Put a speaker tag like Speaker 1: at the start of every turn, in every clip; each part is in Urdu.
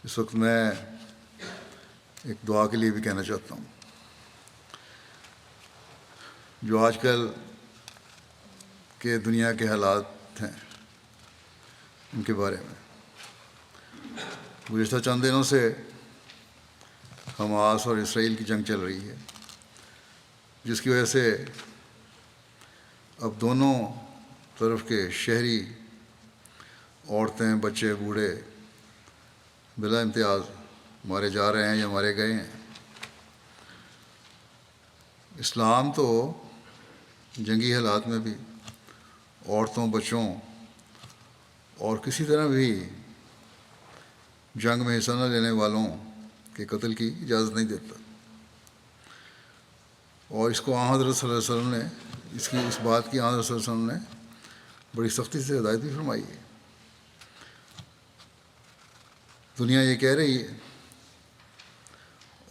Speaker 1: اس وقت میں ایک دعا کے لیے بھی کہنا چاہتا ہوں. جو آج کل کے دنیا کے حالات ہیں ان کے بارے میں گزشتہ چند دنوں سے حماس اور اسرائیل کی جنگ چل رہی ہے، جس کی وجہ سے اب دونوں طرف کے شہری، عورتیں، بچے، بوڑھے بلا امتیاز مارے جا رہے ہیں یا مارے گئے ہیں. اسلام تو جنگی حالات میں بھی عورتوں، بچوں اور کسی طرح بھی جنگ میں حصہ نہ لینے والوں کے قتل کی اجازت نہیں دیتا، اور اس کو حضرت صلی اللہ علیہ وسلم نے اس بات کی حضرت صلی اللہ علیہ وسلم نے بڑی سختی سے ہدایت بھی فرمائی ہے. دنیا یہ کہہ رہی ہے،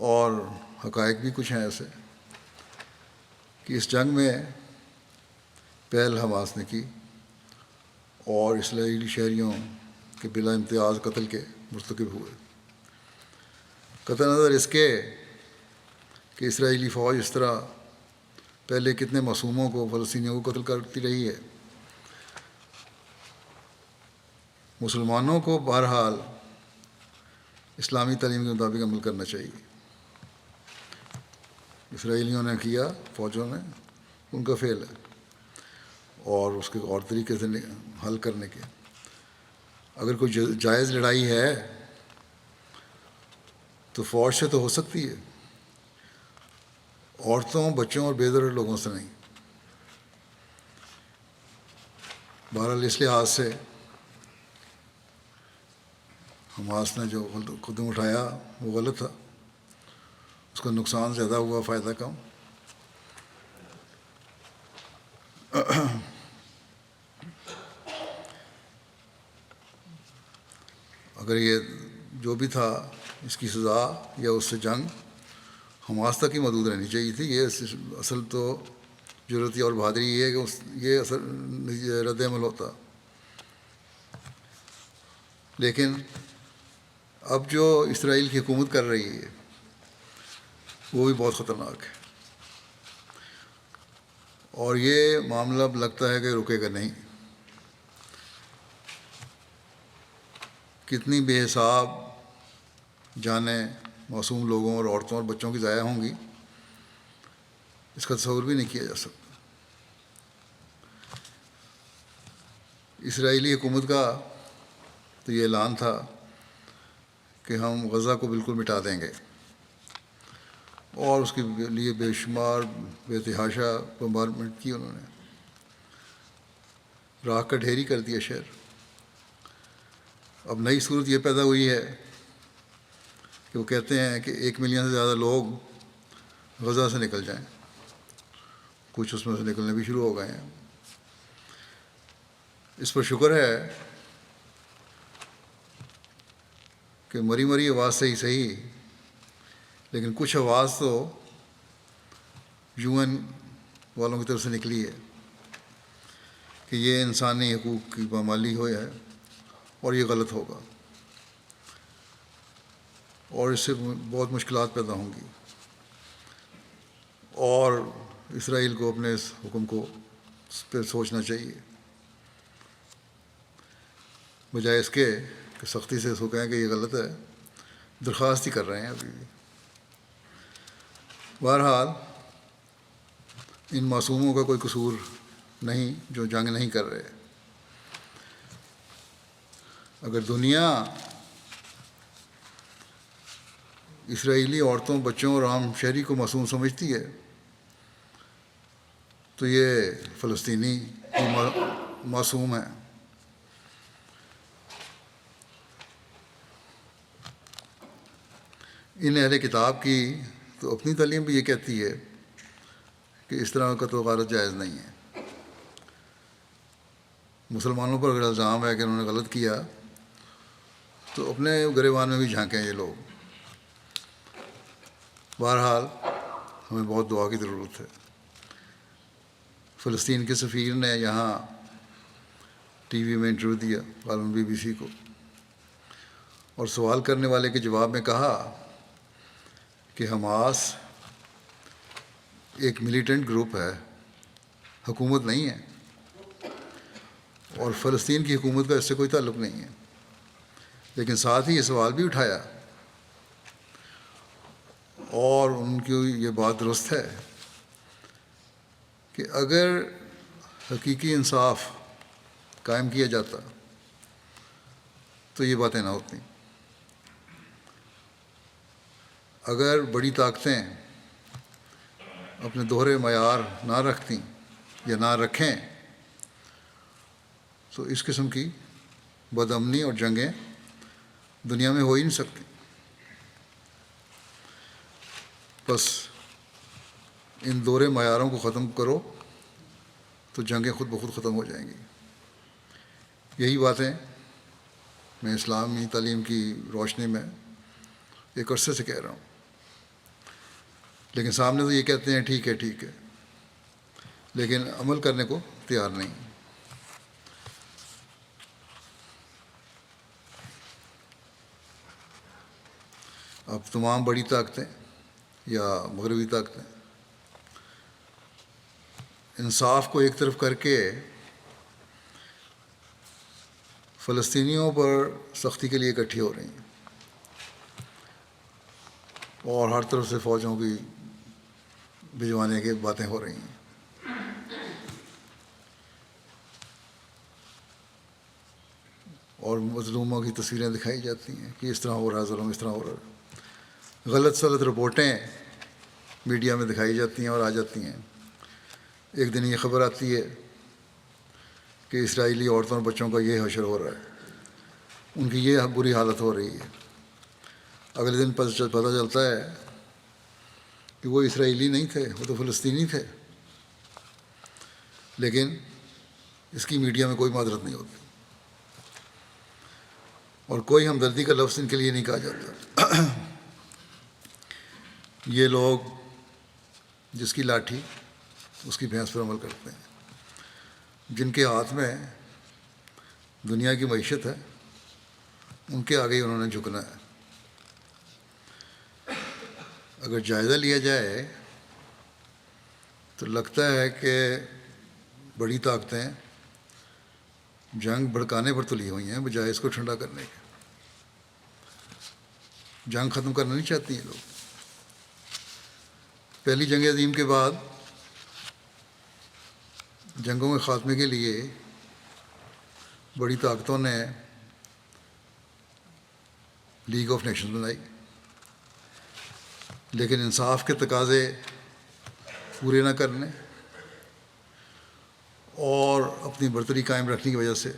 Speaker 1: اور حقائق بھی کچھ ہیں ایسے، کہ اس جنگ میں پہل حماس نے کی اور اسرائیلی شہریوں کے بلا امتیاز قتل کے مرتکب ہوئے. قطع نظر اس کے کہ اسرائیلی فوج اس طرح پہلے کتنے معصوموں کو، فلسطینیوں کو قتل کرتی رہی ہے. مسلمانوں کو بہرحال اسلامی تعلیم کے مطابق عمل کرنا چاہیے. اسرائیلیوں نے کیا، فوجوں نے، ان کا فعل ہے، اور اس کے اور طریقے سے حل کرنے کے. اگر کوئی جائز لڑائی ہے تو فوج سے تو ہو سکتی ہے، عورتوں، بچوں اور بے ضرر لوگوں سے نہیں. بہرحال اس لحاظ سے حماس نے جو قدم اٹھایا وہ غلط تھا، اس کا نقصان زیادہ ہوا، فائدہ کم. اگر یہ جو بھی تھا اس کی سزا یا اس سے جنگ حماس تک ہی محدود رہنی چاہیے تھی. یہ اصل تو ضرورت اور بہادری یہ ہے کہ یہ اصل رد عمل ہوتا. لیکن اب جو اسرائیل کی حکومت کر رہی ہے وہ بھی بہت خطرناک ہے، اور یہ معاملہ اب لگتا ہے کہ رکے گا نہیں. کتنی بے حساب جانیں معصوم لوگوں اور عورتوں اور بچوں کی ضائع ہوں گی، اس کا تصور بھی نہیں کیا جا سکتا. اسرائیلی حکومت کا تو یہ اعلان تھا کہ ہم غزہ کو بالکل مٹا دیں گے، اور اس کے لیے بے شمار بے تحاشا بمبارمنٹ کی. انہوں نے راکھ کا ڈھیری کر دیا شہر. اب نئی صورت یہ پیدا ہوئی ہے کہ وہ کہتے ہیں کہ 1 ملین سے زیادہ لوگ غزہ سے نکل جائیں. کچھ اس میں سے نکلنے بھی شروع ہو گئے ہیں. اس پر شکر ہے کہ مری مری آواز سے ہی صحیح، لیکن کچھ آواز تو UN والوں کی طرف سے نکلی ہے کہ یہ انسانی حقوق کی پامالی ہوئی ہے اور یہ غلط ہوگا، اور اس سے بہت مشکلات پیدا ہوں گی، اور اسرائیل کو اپنے اس حکم کو پہ سوچنا چاہیے، بجائے اس کے کہ سختی سے اس کو کہیں کہ یہ غلط ہے. درخواست ہی کر رہے ہیں ابھی بھی. بہرحال ان معصوموں کا کوئی قصور نہیں جو جنگ نہیں کر رہے. اگر دنیا اسرائیلی عورتوں، بچوں اور عام شہری کو معصوم سمجھتی ہے تو یہ فلسطینی معصوم ہیں. ان اہل کتاب کی تو اپنی تعلیم بھی یہ کہتی ہے کہ اس طرح کا قتل و غارت جائز نہیں ہے. مسلمانوں پر اگر الزام ہے کہ انہوں نے غلط کیا تو اپنے گریبان میں بھی جھانکیں یہ لوگ. بہرحال ہمیں بہت دعا کی ضرورت ہے. فلسطین کے سفیر نے یہاں ٹی وی میں انٹرویو دیا، غالباً BBC کو، اور سوال کرنے والے کے جواب میں کہا کہ حماس ایک ملیٹنٹ گروپ ہے، حکومت نہیں ہے، اور فلسطین کی حکومت کا اس سے کوئی تعلق نہیں ہے۔ لیکن ساتھ ہی یہ سوال بھی اٹھایا، اور ان کی یہ بات درست ہے، کہ اگر حقیقی انصاف قائم کیا جاتا تو یہ باتیں نہ ہوتی۔ اگر بڑی طاقتیں اپنے دوہرے معیار نہ رکھتیں یا نہ رکھیں تو اس قسم کی بد امنی اور جنگیں دنیا میں ہو ہی نہیں سکتی۔ بس ان دوہرے معیاروں کو ختم کرو تو جنگیں خود بخود ختم ہو جائیں گی۔ یہی باتیں میں اسلامی تعلیم کی روشنی میں ایک عرصے سے کہہ رہا ہوں، لیکن سامنے تو یہ کہتے ہیں ٹھیک ہے ٹھیک ہے، لیکن عمل کرنے کو تیار نہیں۔ اب تمام بڑی طاقتیں یا مغربی طاقتیں انصاف کو ایک طرف کر کے فلسطینیوں پر سختی کے لیے اکٹھی ہو رہی ہیں، اور ہر طرف سے فوجوں کی بھجوانے کی باتیں ہو رہی ہیں۔ اور مظلوموں کی تصویریں دکھائی جاتی ہیں کہ اس طرح ہو رہا ہے ظلم، اس طرح ہو رہا ہے۔ غلط سلط رپورٹیں میڈیا میں دکھائی جاتی ہیں اور آ جاتی ہیں۔ ایک دن یہ خبر آتی ہے کہ اسرائیلی عورتوں اور بچوں کا یہ حشر ہو رہا ہے، ان کی یہ بری حالت ہو رہی ہے۔ اگلے دن پتہ چلتا ہے کہ وہ اسرائیلی نہیں تھے، وہ تو فلسطینی تھے، لیکن اس کی میڈیا میں کوئی معذرت نہیں ہوتی، اور کوئی ہمدردی کا لفظ ان کے لیے نہیں کہا جاتا۔ یہ لوگ جس کی لاٹھی اس کی بھینس پر عمل کرتے ہیں، جن کے ہاتھ میں دنیا کی معیشت ہے ان کے آگے ہی انہوں نے جھکنا ہے۔ اگر جائزہ لیا جائے تو لگتا ہے کہ بڑی طاقتیں جنگ بھڑکانے پر تلی ہوئی ہیں بجائے اس کو ٹھنڈا کرنے کے۔ جنگ ختم کرنا نہیں چاہتی ہیں لوگ۔ پہلی جنگ عظیم کے بعد جنگوں کے خاتمے کے لیے بڑی طاقتوں نے لیگ آف نیشنز بنائی، لیکن انصاف کے تقاضے پورے نہ کرنے اور اپنی برتری قائم رکھنے کی وجہ سے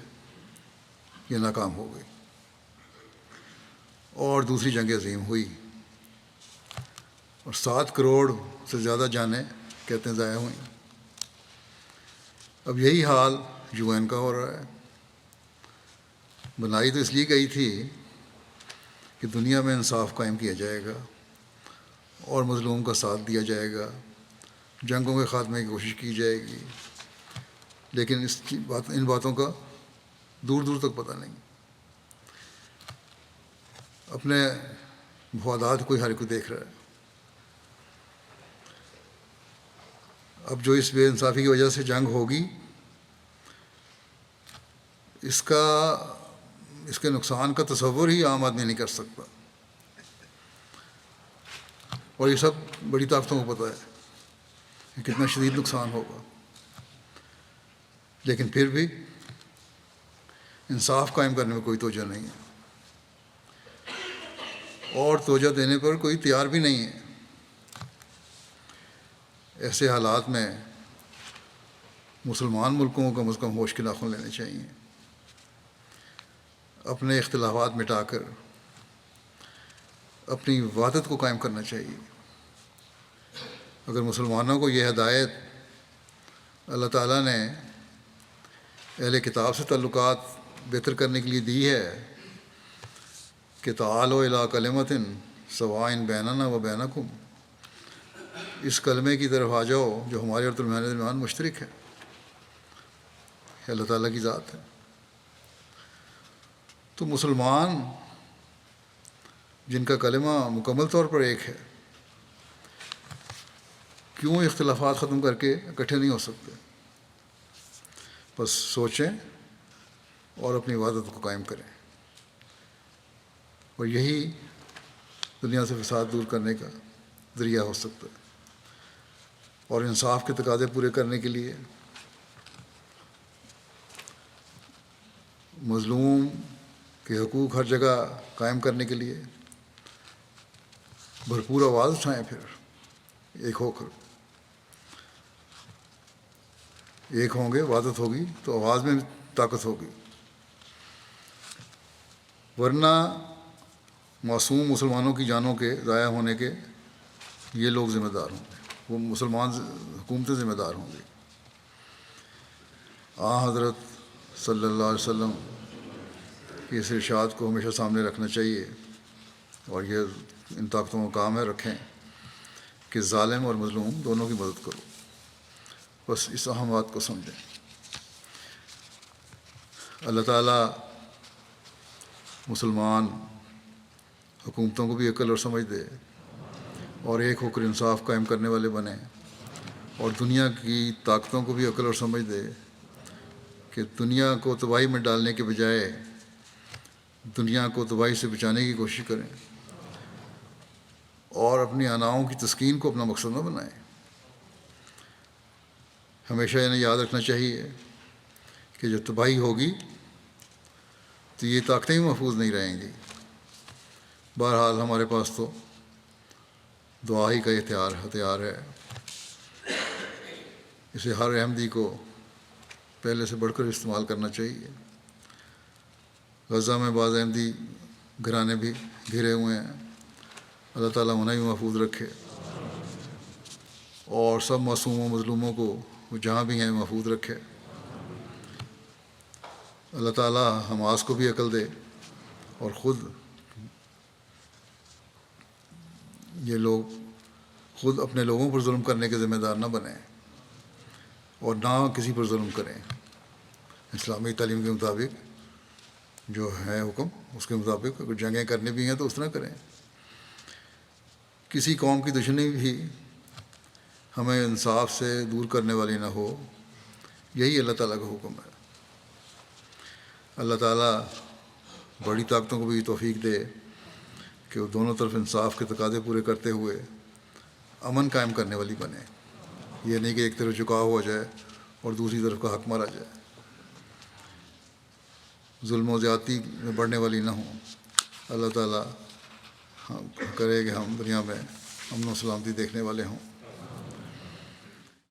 Speaker 1: یہ ناکام ہو گئی، اور دوسری جنگ عظیم ہوئی، اور 7 کروڑ سے زیادہ جانیں کہتے ہیں ضائع ہوئیں۔ اب یہی حال UN کا ہو رہا ہے۔ بنائی تو اس لیے گئی تھی کہ دنیا میں انصاف قائم کیا جائے گا اور مظلوم کا ساتھ دیا جائے گا، جنگوں کے خاتمے کی کوشش کی جائے گی، لیکن ان باتوں کا دور دور تک پتہ نہیں۔ اپنے مفادات کوئی ہر کوئی دیکھ رہا ہے۔ اب جو اس بے انصافی کی وجہ سے جنگ ہوگی، اس کے نقصان کا تصور ہی عام آدمی نہیں کر سکتا، اور یہ سب بڑی طاقتوں کو پتہ ہے کہ کتنا شدید نقصان ہوگا، لیکن پھر بھی انصاف قائم کرنے میں کوئی توجہ نہیں ہے، اور توجہ دینے پر کوئی تیار بھی نہیں ہے۔ ایسے حالات میں مسلمان ملکوں کو کم از کم ہوش کے ناخن لینے چاہیے، اپنے اختلافات مٹا کر اپنی وحدت کو قائم کرنا چاہیے۔ اگر مسلمانوں کو یہ ہدایت اللہ تعالیٰ نے اہل کتاب سے تعلقات بہتر کرنے کے لیے دی ہے کہ تعالوا الی کلمۃ سواء بیننا و بینکم، اس کلمے کی طرف آ جاؤ جو ہمارے اور تمہارے درمیان مشترک ہے، اللہ تعالیٰ کی ذات ہے، تو مسلمان جن کا کلمہ مکمل طور پر ایک ہے، کیوں اختلافات ختم کر کے اکٹھے نہیں ہو سکتے؟ بس سوچیں اور اپنی عبادت کو قائم کریں، اور یہی دنیا سے فساد دور کرنے کا ذریعہ ہو سکتا ہے۔ اور انصاف کے تقاضے پورے کرنے کے لیے مظلوم کے حقوق ہر جگہ قائم کرنے کے لیے بھرپور آواز اٹھائیں، پھر ایک ہو کر ایک ہوں گے، وحدت ہوگی تو آواز میں طاقت ہوگی، ورنہ معصوم مسلمانوں کی جانوں کے ضائع ہونے کے یہ لوگ ذمہ دار ہوں گے، وہ مسلمان حکومتیں ذمہ دار ہوں گی۔ حضرت صلی اللہ علیہ وسلم کی اس ارشاد کو ہمیشہ سامنے رکھنا چاہیے، اور یہ ان طاقتوں کا کام ہے رکھیں کہ ظالم اور مظلوم دونوں کی مدد کرو۔ بس اس اہم بات کو سمجھیں۔ اللہ تعالیٰ مسلمان حکومتوں کو بھی عقل اور سمجھ دے، اور ایک ہو کر انصاف قائم کرنے والے بنیں، اور دنیا کی طاقتوں کو بھی عقل اور سمجھ دے کہ دنیا کو تباہی میں ڈالنے کے بجائے دنیا کو تباہی سے بچانے کی کوشش کریں، اور اپنی اناؤں کی تسکین کو اپنا مقصد نہ بنائیں۔ ہمیشہ انہیں یاد رکھنا چاہیے کہ جب تباہی ہوگی تو یہ طاقتیں بھی محفوظ نہیں رہیں گی۔ بہرحال ہمارے پاس تو دعا ہی کا ہتھیار ہے، اسے ہر احمدی کو پہلے سے بڑھ کر استعمال کرنا چاہیے۔ غزہ میں بعض احمدی گھرانے بھی گھرے ہوئے ہیں، اللہ تعالیٰ انہیں بھی محفوظ رکھے، اور سب معصوم و مظلوموں کو وہ جہاں بھی ہیں محفوظ رکھے۔ اللہ تعالیٰ حماس کو بھی عقل دے، اور یہ لوگ خود اپنے لوگوں پر ظلم کرنے کے ذمہ دار نہ بنیں، اور نہ کسی پر ظلم کریں۔ اسلامی تعلیم کے مطابق جو ہے حکم، اس کے مطابق اگر جنگیں کرنی بھی ہیں تو اس طرح کریں۔ کسی قوم کی دشمنی بھی ہمیں انصاف سے دور کرنے والی نہ ہو، یہی اللہ تعالیٰ کا حکم ہے۔ اللہ تعالیٰ بڑی طاقتوں کو بھی توفیق دے کہ وہ دونوں طرف انصاف کے تقاضے پورے کرتے ہوئے امن قائم کرنے والی بنے، یہ نہیں کہ ایک طرف جھکاؤ ہو جائے اور دوسری طرف کا حق مارا جائے، ظلم و زیادتی میں بڑھنے والی نہ ہوں۔ اللہ تعالیٰ کرے کہ ہم دنیا میں امن و سلامتی دیکھنے والے ہوں۔